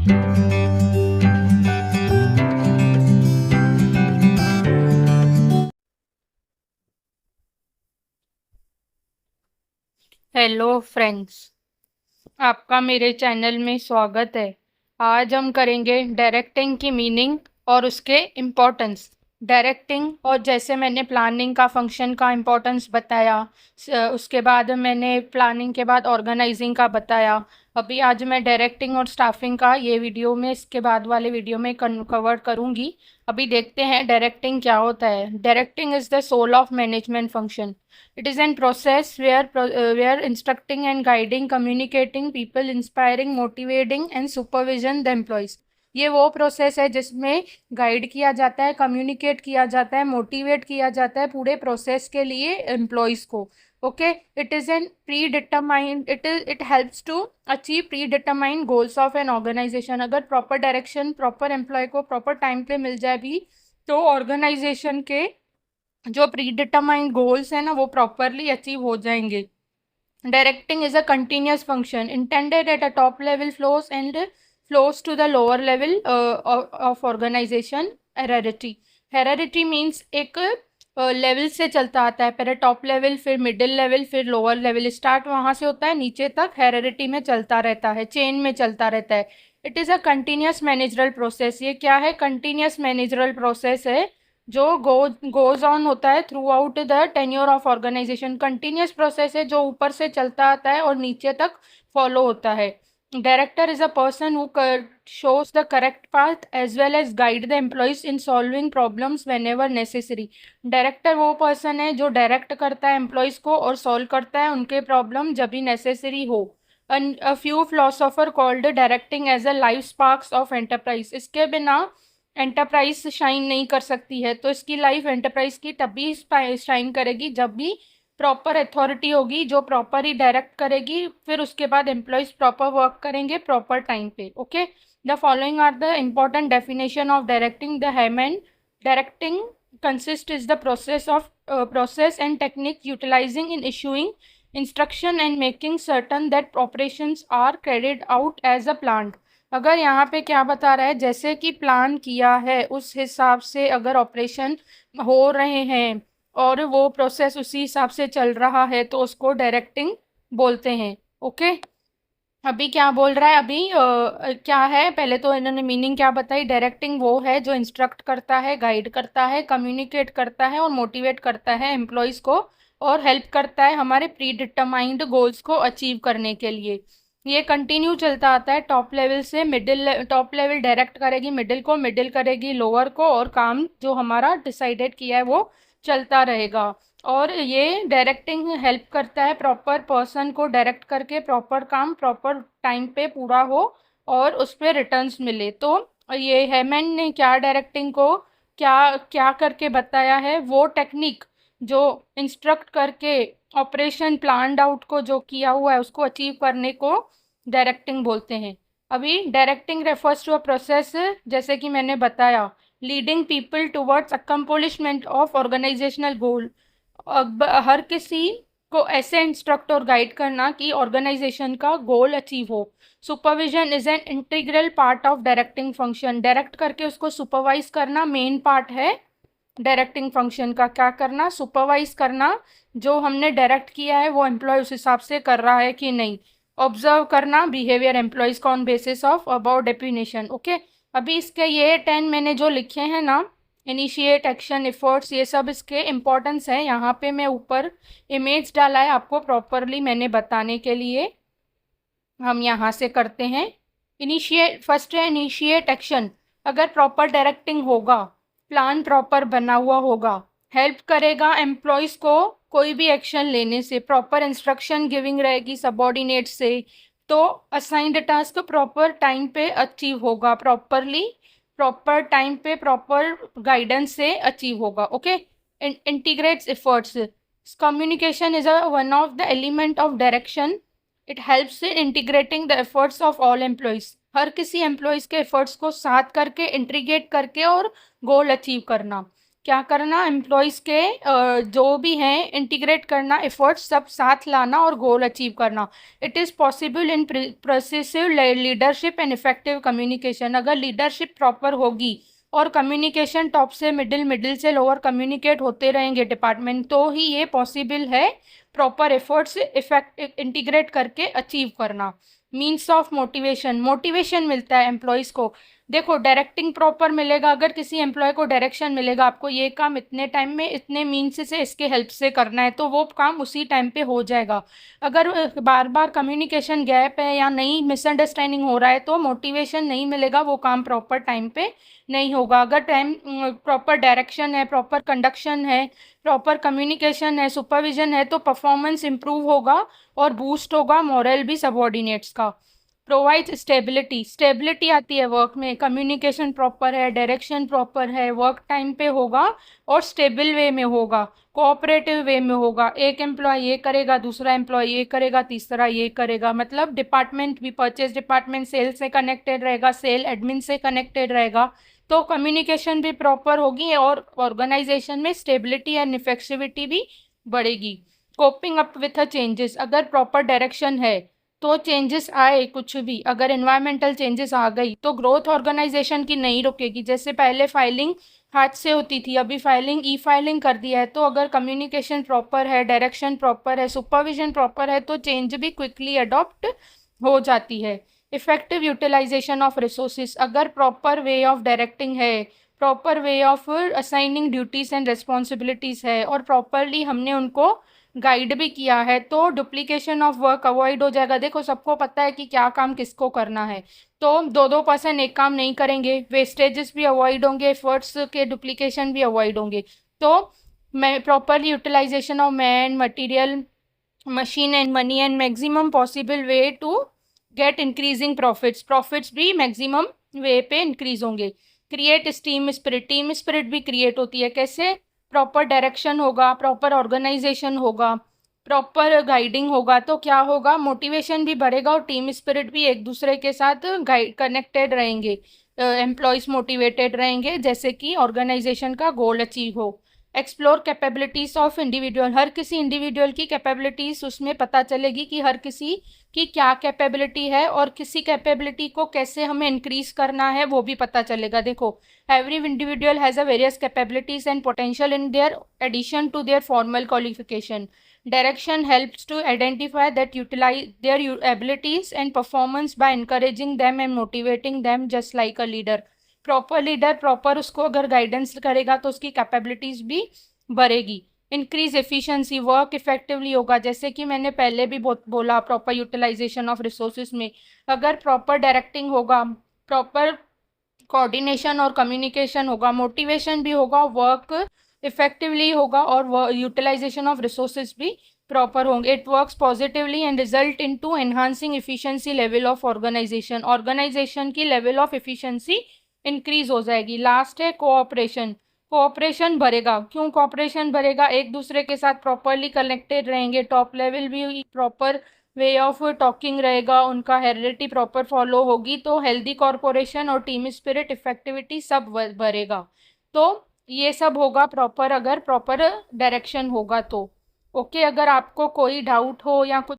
Hello friends, आपका मेरे channel में स्वागत है। आज हम करेंगे डायरेक्टिंग की मीनिंग और उसके इम्पोर्टेंस। डायरेक्टिंग, और जैसे मैंने प्लानिंग का फंक्शन का इम्पोर्टेंस बताया, उसके बाद मैंने प्लानिंग के बाद ऑर्गेनाइजिंग का बताया। अभी आज मैं डायरेक्टिंग और स्टाफिंग का ये वीडियो में, इसके बाद वाले वीडियो में कवर करूँगी। अभी देखते हैं डायरेक्टिंग क्या होता है। Directing is the soul of management function. It is an process where instructing and guiding, communicating, people inspiring, motivating and supervision the employees. ये वो प्रोसेस है जिसमें गाइड किया जाता है, कम्युनिकेट किया जाता है, मोटिवेट किया जाता है पूरे प्रोसेस के लिए एम्प्लॉयज़ को। Okay, it is an predetermined, it helps to achieve predetermined goals of an organisation. अगर प्रॉपर डायरेक्शन प्रॉपर एम्प्लॉय को प्रॉपर टाइम पे मिल जाए भी, तो ऑर्गेनाइजेशन के जो प्री डिटरमाइंड गोल्स हैं ना, वो प्रॉपरली अचीव हो जाएंगे। Directing is a continuous function intended at a top level flows to the lower level of organisation. Heredity means एक लेवल से चलता आता है, पहले टॉप लेवल, फिर मिडिल लेवल, फिर लोअर लेवल। स्टार्ट वहाँ से होता है, नीचे तक हेरेडिटी में चलता रहता है, चेन में चलता रहता है। It is a continuous managerial process. ये क्या है? कंटिन्यूस मैनेजरल प्रोसेस है जो गोज ऑन होता है throughout the tenure of organisation. Continuous process है जो ऊपर से चलता आता है और नीचे तक फॉलो होता है। Director is a person who shows the correct path as well as guide the employees in solving problems whenever necessary. Director वो पर्सन है जो डायरेक्ट करता है एम्प्लॉयज़ को और सॉल्व करता है उनके प्रॉब्लम जब भी नेसेसरी हो। A few philosopher called directing as a life sparks of enterprise. इसके बिना एंटरप्राइज शाइन नहीं कर सकती है, तो इसकी लाइफ एंटरप्राइज की तभी शाइन करेगी जब भी प्रॉपर अथॉरिटी होगी जो प्रॉपर ही डायरेक्ट करेगी, फिर उसके बाद एम्प्लॉयज़ प्रॉपर वर्क करेंगे प्रॉपर टाइम पे। Okay, the following are the important definition of directing the Haimann. Directing consist is the process and technique utilizing in issuing instruction and making certain that operations are carried out as a planned. अगर यहाँ पे क्या बता रहा है, जैसे कि plan किया है उस हिसाब से अगर ऑपरेशन हो रहे हैं और वो प्रोसेस उसी हिसाब से चल रहा है, तो उसको डायरेक्टिंग बोलते हैं। ओके, अभी क्या बोल रहा है? अभी क्या है, पहले तो इन्होंने मीनिंग क्या बताई। डायरेक्टिंग वो है जो इंस्ट्रक्ट करता है, गाइड करता है, कम्युनिकेट करता है और मोटिवेट करता है एम्प्लॉयज़ को, और हेल्प करता है हमारे प्री डिटरमाइंड गोल्स को अचीव करने के लिए। ये कंटिन्यू चलता आता है टॉप लेवल से मिडिल। टॉप लेवल डायरेक्ट करेगी मिडिल को, मिडिल करेगी लोअर को, और काम जो हमारा डिसाइडेड किया है वो चलता रहेगा। और ये डायरेक्टिंग हेल्प करता है प्रॉपर पर्सन को डायरेक्ट करके प्रॉपर काम प्रॉपर टाइम पे पूरा हो और उस पर रिटर्न्स मिले। तो ये हेमन ने क्या डायरेक्टिंग को क्या क्या करके बताया है, वो टेक्निक जो इंस्ट्रक्ट करके ऑपरेशन प्लान्ड आउट को जो किया हुआ है उसको अचीव करने को डायरेक्टिंग बोलते हैं। अभी directing refers to a process, जैसे कि मैंने बताया, leading people towards accomplishment of organisational goal. हर किसी को ऐसे इंस्ट्रक्ट और गाइड करना कि ऑर्गेनाइजेशन का गोल अचीव हो। Supervision is an integral part of directing function. Direct करके उसको सुपरवाइज करना मेन पार्ट है डायरेक्टिंग फंक्शन का। क्या करना? सुपरवाइज करना, जो हमने डायरेक्ट किया है वो एम्प्लॉय उस हिसाब से कर रहा है कि नहीं। ऑब्जर्व करना बिहेवियर एम्प्लॉयज़ का on basis of about definition. Okay, अभी इसके ये 10 मैंने जो लिखे हैं ना, इनिशिएट, एक्शन, एफर्ट्स, ये सब इसके इम्पोर्टेंस है। यहाँ पे मैं ऊपर इमेज डाला है आपको प्रॉपरली मैंने बताने के लिए। हम यहाँ से करते हैं इनिशिएट। फर्स्ट है इनिशिएट एक्शन। अगर प्रॉपर डायरेक्टिंग होगा, प्लान प्रॉपर बना हुआ होगा, हेल्प करेगा एम्प्लॉयज़ को कोई भी एक्शन लेने से, प्रॉपर इंस्ट्रक्शन गिविंग रहेगी सबॉर्डिनेट से, तो असाइंड टास्क प्रॉपर टाइम पे अचीव होगा, प्रॉपर टाइम पे प्रॉपर गाइडेंस से अचीव होगा। Okay, integrates efforts. Communication is one of the element of direction. It helps in integrating the efforts of all employees. हर किसी employees के efforts को साथ करके इंटीग्रेट करके और गोल अचीव करना। क्या करना, एम्प्लॉयज़ के जो भी हैं इंटीग्रेट करना, एफर्ट्स सब साथ लाना और गोल अचीव करना। It is possible in progressive leadership and effective communication. अगर लीडरशिप प्रॉपर होगी और कम्युनिकेशन टॉप से मिडिल, मिडिल से लोअर कम्युनिकेट होते रहेंगे डिपार्टमेंट, तो ही ये पॉसिबल है प्रॉपर एफर्ट्स इफेक्ट इंटीग्रेट करके अचीव करना। मीन्स ऑफ मोटिवेशन, मोटिवेशन मिलता है एम्प्लॉयज़ को। देखो, डायरेक्टिंग प्रॉपर मिलेगा, अगर किसी एम्प्लॉय को डायरेक्शन मिलेगा, आपको ये काम इतने टाइम में इतने मीन्स से इसके हेल्प से करना है, तो वो काम उसी टाइम पे हो जाएगा। अगर बार बार कम्युनिकेशन गैप है या नहीं, मिसअंडरस्टैंडिंग हो रहा है, तो मोटिवेशन नहीं मिलेगा, वो काम प्रॉपर टाइम पे नहीं होगा। अगर टाइम प्रॉपर डायरेक्शन है, प्रॉपर कंडक्शन है, प्रॉपर कम्युनिकेशन है, सुपरविजन है, तो परफॉर्मेंस इंप्रूव होगा और बूस्ट होगा मोरल भी सबऑर्डिनेट्स का। प्रोवाइड स्टेबिलिटी, स्टेबिलिटी आती है वर्क में, कम्युनिकेशन प्रॉपर है, डायरेक्शन प्रॉपर है, वर्क टाइम पे होगा और स्टेबल वे में होगा, कोऑपरेटिव वे में होगा। एक एम्प्लॉय ये करेगा, दूसरा एम्प्लॉय ये करेगा, तीसरा ये करेगा, मतलब डिपार्टमेंट भी, परचेज डिपार्टमेंट सेल से कनेक्टेड रहेगा, सेल एडमिन से कनेक्टेड रहेगा, तो कम्युनिकेशन भी प्रॉपर होगी और ऑर्गेनाइजेशन में स्टेबिलिटी एंड इफेक्टिविटी भी बढ़ेगी। कोपिंग अप विथ चेंजेस, अगर प्रॉपर डायरेक्शन है तो चेंजेस आए कुछ भी, अगर इन्वायरमेंटल चेंजेस आ गई तो ग्रोथ ऑर्गेनाइजेशन की नहीं रुकेगी। जैसे पहले फाइलिंग हाथ से होती थी, अभी फाइलिंग ई फाइलिंग कर दिया है, तो अगर कम्युनिकेशन प्रॉपर है, डायरेक्शन प्रॉपर है, सुपरविजन प्रॉपर है, तो चेंज भी क्विकली अडॉप्ट हो जाती है। इफेक्टिव यूटिलाइजेशन ऑफ रिसोर्सेज, अगर प्रॉपर वे ऑफ डायरेक्टिंग है, proper way of assigning duties and responsibilities है और प्रॉपरली हमने उनको गाइड भी किया है, तो डुप्लीकेशन ऑफ वर्क अवॉइड हो जाएगा। देखो, सबको पता है कि क्या काम किसको करना है, तो दो पर्सन एक काम नहीं करेंगे, वेस्टेजेस भी अवॉइड होंगे, एफर्ट्स के डुप्लीकेशन भी अवॉइड होंगे। तो मैं properly utilisation of man, material, machine and money and maximum possible way to get increasing profits, profits भी मैक्सिमम वे पे इंक्रीज होंगे। Create team spirit, team spirit भी क्रिएट होती है कैसे, प्रॉपर डायरेक्शन होगा, प्रॉपर ऑर्गेनाइजेशन होगा, प्रॉपर गाइडिंग होगा, तो क्या होगा, मोटिवेशन भी बढ़ेगा और टीम स्पिरिट भी एक दूसरे के साथ गाइड कनेक्टेड रहेंगे, एम्प्लॉयज़ मोटिवेटेड रहेंगे, जैसे कि ऑर्गेनाइजेशन का गोल अचीव हो। एक्सप्लोर कैपेबिलिटीज़ ऑफ इंडिविजुअल, हर किसी इंडिविजुअल की कैपेबिलिटीज़ उसमें पता चलेगी कि हर किसी की क्या कैपेबिलिटी है और किसी कैपेबिलिटी को कैसे हमें इंक्रीज करना है वो भी पता चलेगा। देखो, every individual has a various capabilities and potential in their addition to their formal qualification. Direction helps to identify that utilize their abilities and performance by encouraging them and motivating them just like a leader. Proper leader proper उसको अगर guidance करेगा तो उसकी capabilities भी बढ़ेगी। Increase efficiency, work effectively होगा, जैसे कि मैंने पहले भी बोला, प्रॉपर यूटिलाइजेशन ऑफ रिसोर्सेज में अगर प्रॉपर डायरेक्टिंग होगा, प्रॉपर कोऑर्डिनेशन और कम्युनिकेशन होगा, मोटिवेशन भी होगा, वर्क इफेक्टिवली होगा और यूटिलाइजेशन ऑफ रिसोर्सेज भी प्रॉपर होंगे। It works positively and result in to enhancing efficiency level of organisation, organisation की लेवल ऑफ इफिशियंसी इंक्रीज हो जाएगी। लास्ट है कोऑपरेशन, कोऑपरेशन बढ़ेगा। क्यों कोऑपरेशन बढ़ेगा, एक दूसरे के साथ प्रॉपरली कनेक्टेड रहेंगे, टॉप लेवल भी प्रॉपर वे ऑफ टॉकिंग रहेगा, उनका हेरिडिटी प्रॉपर फॉलो होगी, तो हेल्दी कॉरपोरेशन और टीम स्पिरिट इफेक्टिविटी सब बढ़ेगा। तो ये सब होगा प्रॉपर, अगर प्रॉपर डायरेक्शन होगा तो। ओके, अगर आपको कोई डाउट हो या कुछ